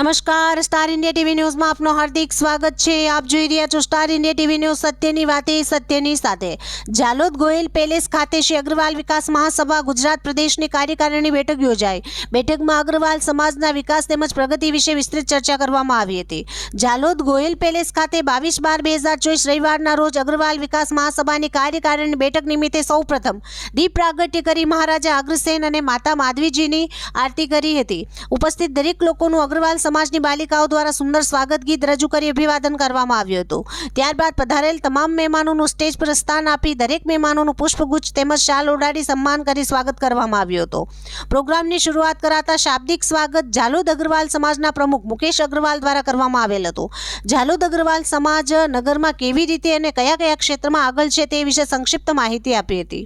નમસ્કાર, star India TV ન્યૂઝમાં આપનું હાર્દિક સ્વાગત છે। આપ જોઈ રહ્યા છો સ્ટાર ઇન્ડિયા ટીવી ન્યૂઝ, સત્યની વાતે સત્યની સાથે। જાલોદ ગોયલ પેલેસ ખાતે શ્રી અગ્રવાલ વિકાસ મહાસભા ગુજરાત પ્રદેશની કાર્યકારિણી બેઠક યોજાઈ। બેઠકમાં અગ્રવાલ સમાજના વિકાસ તેમજ પ્રગતિ વિશે વિસ્તૃત ચર્ચા કરવામાં આવી હતી। જાલોદ ગોયલ પેલેસ ખાતે 22/12/2024 રવિવારના રોજ અગ્રવાલ વિકાસ મહાસભાની કાર્યકારિણી બેઠક નિમિત્તે સૌપ્રથમ દીપ પ્રાગટ્ય કરી મહારાજા અગ્રસેન અને માતા માધવીજીની આરતી કરી હતી। ઉપસ્થિત દરેક લોકોનું અગ્રવાલ સમાજની બાલિકાઓ દ્વારા સુંદર સ્વાગત ગીત રજૂ કરી અભિવાદન કરવામાં આવ્યું હતું। ત્યારબાદ પધારેલ તમામ મહેમાનોનું સ્ટેજ પર સ્થાન આપી દરેક મહેમાનોનું પુષ્પગુચ્છ તેમજ શાલ ઓઢાડી સન્માન કરી સ્વાગત કરવામાં આવ્યું હતું। પ્રોગ્રામની શરૂઆત કરાતા શાબ્દિક સ્વાગત જાલોદ અગ્રવાલ સમાજના પ્રમુખ મુકેશ અગ્રવાલ દ્વારા કરવામાં આવેલ હતું। જાલોદ અગ્રવાલ સમાજ નગરમાં કેવી રીતે અને કયા કયા ક્ષેત્રમાં આગળ છે તે વિશે સંક્ષિપ્ત માહિતી આપી હતી।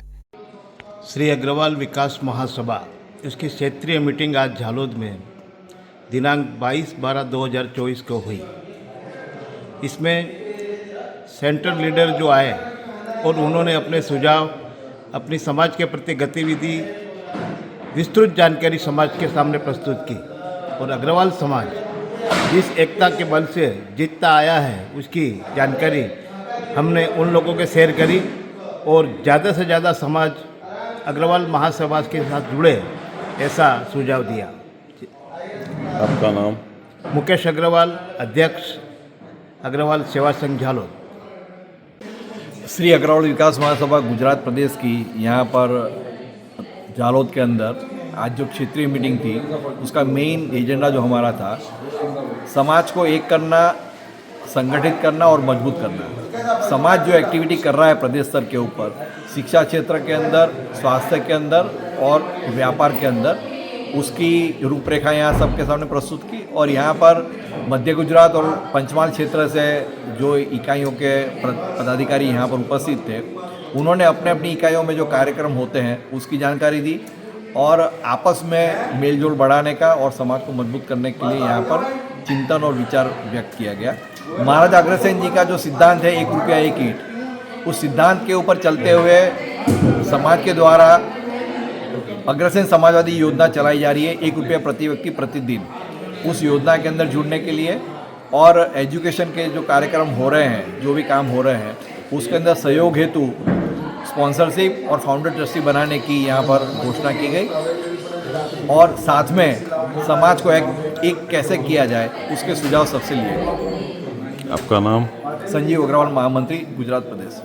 श्री अग्रवाल विकास महासभा इसकी क्षेत्रीय मीटिंग आज झालोद में दिनांक 22/12/2024 को हुई। इसमें सेंट्रल लीडर जो आए और उन्होंने अपने सुझाव, अपनी समाज के प्रति गतिविधि, विस्तृत जानकारी समाज के सामने प्रस्तुत की और अग्रवाल समाज जिस एकता के बल से जीतता आया है उसकी जानकारी हमने उन लोगों के शेयर करी और ज़्यादा से ज़्यादा समाज अग्रवाल महासभा के साथ जुड़े ऐसा सुझाव दिया। आपका नाम? मुकेश अग्रवाल, अध्यक्ष अग्रवाल सेवा संघ झालोद। श्री अग्रवाल विकास महासभा गुजरात प्रदेश की यहाँ पर झालोद के अंदर आज जो क्षेत्रीय मीटिंग थी उसका मेन एजेंडा जो हमारा था, समाज को एक करना, संगठित करना और मजबूत करना। समाज जो एक्टिविटी कर रहा है प्रदेश स्तर के ऊपर, शिक्षा क्षेत्र के अंदर, स्वास्थ्य के अंदर और व्यापार के अंदर, उसकी रूपरेखा यहाँ सबके सामने प्रस्तुत की। और यहाँ पर मध्य गुजरात और पंचमहाल क्षेत्र से जो इकाइयों के पदाधिकारी यहाँ पर उपस्थित थे, उन्होंने अपने अपनी इकाइयों में जो कार्यक्रम होते हैं उसकी जानकारी दी और आपस में मेलजोल बढ़ाने का और समाज को मजबूत करने के लिए यहाँ पर चिंतन और विचार व्यक्त किया गया। महाराजा अग्रसेन जी का जो सिद्धांत है 1 रुपया 1 ईंट, उस सिद्धांत के ऊपर चलते हुए समाज के द्वारा अग्रसेन समाजवादी योजना चलाई जा रही है, 1 रुपया प्रति व्यक्ति प्रतिदिन। उस योजना के अंदर जुड़ने के लिए और एजुकेशन के जो कार्यक्रम हो रहे हैं, जो भी काम हो रहे हैं, उसके अंदर सहयोग हेतु स्पॉन्सरशिप और फाउंडर ट्रस्टी बनाने की यहाँ पर घोषणा की गई और साथ में समाज को एक कैसे किया जाए उसके सुझाव सबसे लिए गए। आपका नाम? संजीव अग्रवाल, महामंत्री गुजरात प्रदेश।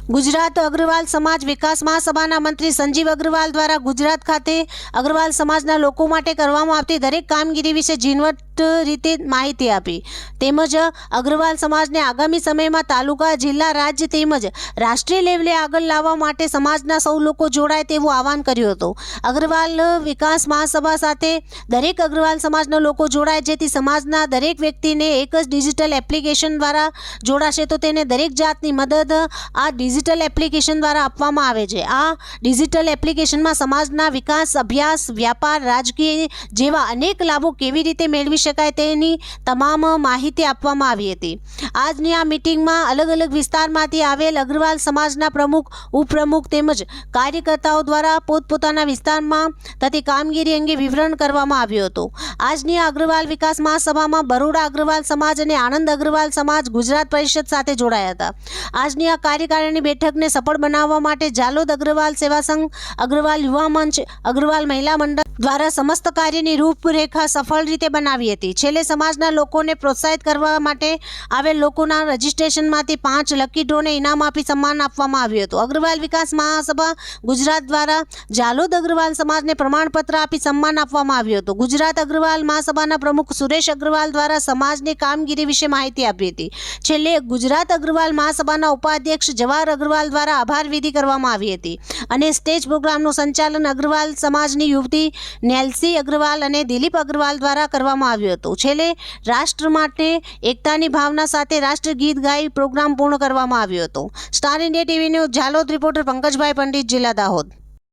ગુજરાત અગ્રવાલ સમાજ વિકાસ મહાસભાના મંત્રી સંજીવ અગ્રવાલ દ્વારા ગુજરાત ખાતે અગ્રવાલ સમાજના લોકો માટે કરવામાં આવતી દરેક કામગીરી વિશે ઝીણવટ રીતે માહિતી આપી તેમજ અગ્રવાલ સમાજને આગામી સમયમાં તાલુકા, જિલ્લા, રાજ્ય તેમજ રાષ્ટ્રીય લેવલે આગળ લાવવા માટે સમાજના સૌ લોકો જોડાય તેવું આહવાન કર્યું હતું। અગ્રવાલ વિકાસ મહાસભા સાથે દરેક અગ્રવાલ સમાજના લોકો જોડાય જેથી સમાજના દરેક વ્યક્તિને એક જ ડિજિટલ એપ્લિકેશન દ્વારા જોડાશે તો તેને દરેક જાતની મદદ આ ડિજિટલ એપ્લિકેશન દ્વારા આપવામાં આવે છે। આ ડિજિટલ એપ્લિકેશનમાં સમાજના વિકાસ, અભ્યાસ, વ્યાપાર, રાજકીય જેવા અનેક લાભો કેવી રીતે મેળવી શકાય તેની તમામ માહિતી આપવામાં આવી હતી। આજની આ મીટિંગમાં અલગ અલગ વિસ્તારમાંથી આવેલ અગ્રવાલ સમાજના પ્રમુખ, ઉપપ્રમુખ તેમજ કાર્યકર્તાઓ દ્વારા પોતપોતાના વિસ્તારમાં થતી કામગીરી અંગે વિવરણ કરવામાં આવ્યું હતું। આજની આ અગ્રવાલ વિકાસ મહાસભામાં બરોડા અગ્રવાલ સમાજ અને આણંદ અગ્રવાલ સમાજ ગુજરાત પરિષદ સાથે જોડાયા હતા। આજની આ કાર્યકારિણી બેઠકને સફળ બનાવવા માટે જાલોદ અગ્રવાલ સેવા સંઘ, અગ્રવાલ યુવા મંચ, અગ્રવાલ મહિલા મંડળ દ્વારા સમસ્ત કાર્યની રૂપરેખા સફળ રીતે બનાવી હતી। છેલ્લે સમાજના લોકોને પ્રોત્સાહિત કરવા માટે આવેલ લોકોના રજીસ્ટ્રેશનમાંથી 5 લકી ડ્રોને ઇનામ આપી સન્માન આપવામાં આવ્યું હતું। અગ્રવાલ વિકાસ મહાસભા ગુજરાત દ્વારા જાલોદ અગ્રવાલ સમાજને પ્રમાણપત્ર આપી સન્માન આપવામાં આવ્યું હતું। ગુજરાત અગ્રવાલ મહાસભાના પ્રમુખ સુરેશ અગ્રવાલ દ્વારા સમાજની કામગીરી વિશે માહિતી આપી હતી। છેલ્લે ગુજરાત અગ્રવાલ મહાસભાના ઉપાધ્યક્ષ જવાહર અગ્રવાલ દ્વારા આભાર વિધિ કરવામાં આવી હતી અને સ્ટેજ પ્રોગ્રામનું સંચાલન અગ્રવાલ સમાજની યુવતી નેલ્સી અગ્રવાલ અને દિલીપ અગ્રવાલ દ્વારા કરવામાં આવ્યું હતું। છેલ્લે રાષ્ટ્ર માટે એકતાની ભાવના સાથે રાષ્ટ્રગીત ગાઈ પ્રોગ્રામ પૂર્ણ કરવામાં આવ્યો હતો। Star India TV news Jhalod reporter Pankajbhai Pandit, જિલ્લા દાહોદ।